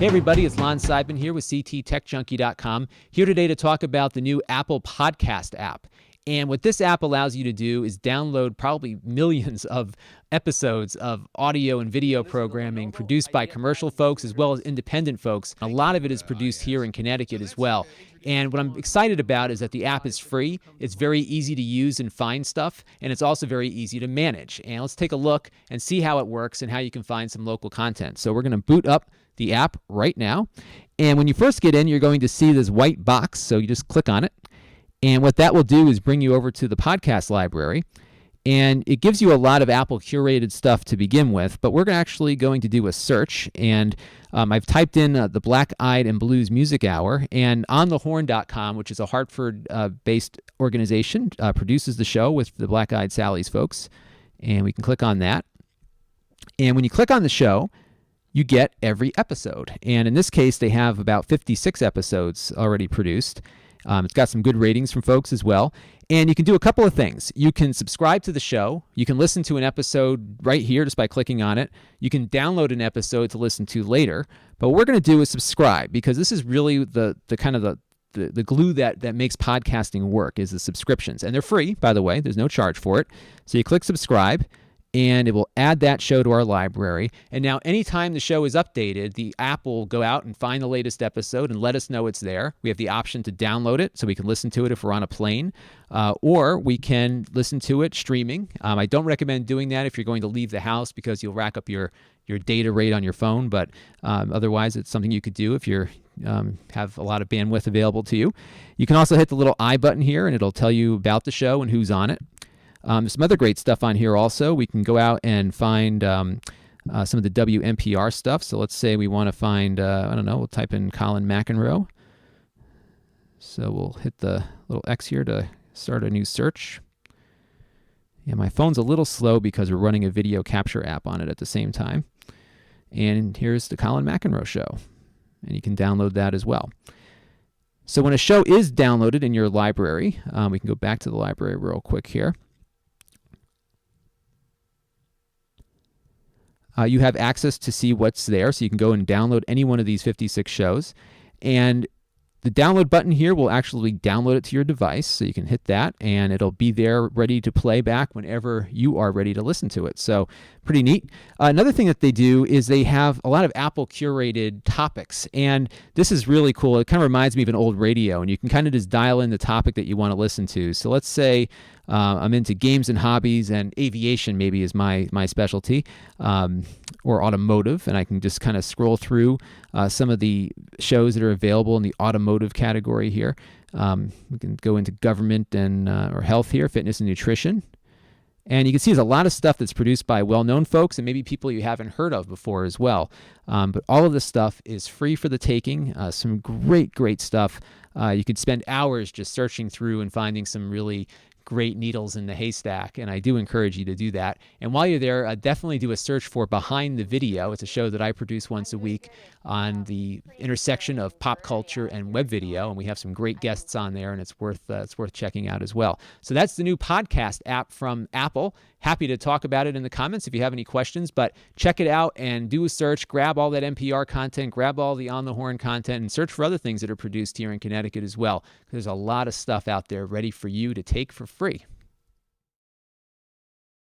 Hey everybody, it's Lon Seidman here with cttechjunkie.com, here today to talk about the new Apple Podcast app. And what this app allows you to do is download probably millions of episodes of audio and video programming produced by commercial folks as well as independent folks. A lot of it is produced here in Connecticut as well. And what I'm excited about is that the app is free, it's very easy to use and find stuff, and it's also very easy to manage. And let's take a look and see how it works and how you can find some local content. So we're going to boot up the app right now. And when you first get in, you're going to see this white box. So you just click on it. And what that will do is bring you over to the podcast library. And it gives you a lot of Apple curated stuff to begin with, but we're actually going to do a search. And I've typed in the Black Eyed and Blues Music Hour, and onthehorn.com, which is a Hartford-based organization, produces the show with the Black Eyed Sally's folks. And we can click on that. And when you click on the show, you get every episode. And in this case, they have about 56 episodes already produced. It's got some good ratings from folks as well. And you can do a couple of things. You can subscribe to the show. You can listen to an episode right here just by clicking on it. You can download an episode to listen to later. But what we're going to do is subscribe, because this is really the kind of the glue that makes podcasting work, is the subscriptions. And they're free, by the way. There's no charge for it. So you click subscribe, and it will add that show to our library. And now anytime the show is updated, the app will go out and find the latest episode and let us know it's there. We have the option to download it so we can listen to it if we're on a plane, or we can listen to it streaming. I don't recommend doing that if you're going to leave the house, because you'll rack up your data rate on your phone, but otherwise it's something you could do if you have a lot of bandwidth available to you. You can also hit the little I button here, and it'll tell you about the show and who's on it. There's some other great stuff on here also. We can go out and find some of the WNPR stuff. So let's say we want to find, we'll type in Colin McEnroe. So we'll hit the little X here to start a new search. Yeah, my phone's a little slow because we're running a video capture app on it at the same time. And here's the Colin McEnroe show. And you can download that as well. So when a show is downloaded in your library, we can go back to the library real quick here. You have access to see what's there, so you can go and download any one of these 56 shows. And the download button here will actually download it to your device, so you can hit that, and it'll be there ready to play back whenever you are ready to listen to it. So pretty neat. Another thing that they do is they have a lot of Apple curated topics, and this is really cool. It kind of reminds me of an old radio, and you can kind of just dial in the topic that you want to listen to. So let's say I'm into games and hobbies, and aviation maybe is my specialty, or automotive, and I can just kind of scroll through some of the shows that are available in the automotive category here. We can go into government and or health here, fitness and nutrition. And you can see there's a lot of stuff that's produced by well-known folks and maybe people you haven't heard of before as well. But all of this stuff is free for the taking. Some great stuff. You could spend hours just searching through and finding some really great needles in the haystack, and I do encourage you to do that. And while you're there, definitely do a search for Behind the Video. It's a show that I produce once a week on the intersection of pop culture and web video, and we have some great guests on there, and it's worth checking out as well. So that's the new podcast app from Apple. Happy to talk about it in the comments if you have any questions, but check it out and do a search, grab all that NPR content, grab all the On the Horn content, and search for other things that are produced here in Connecticut as well. There's a lot of stuff out there ready for you to take for free.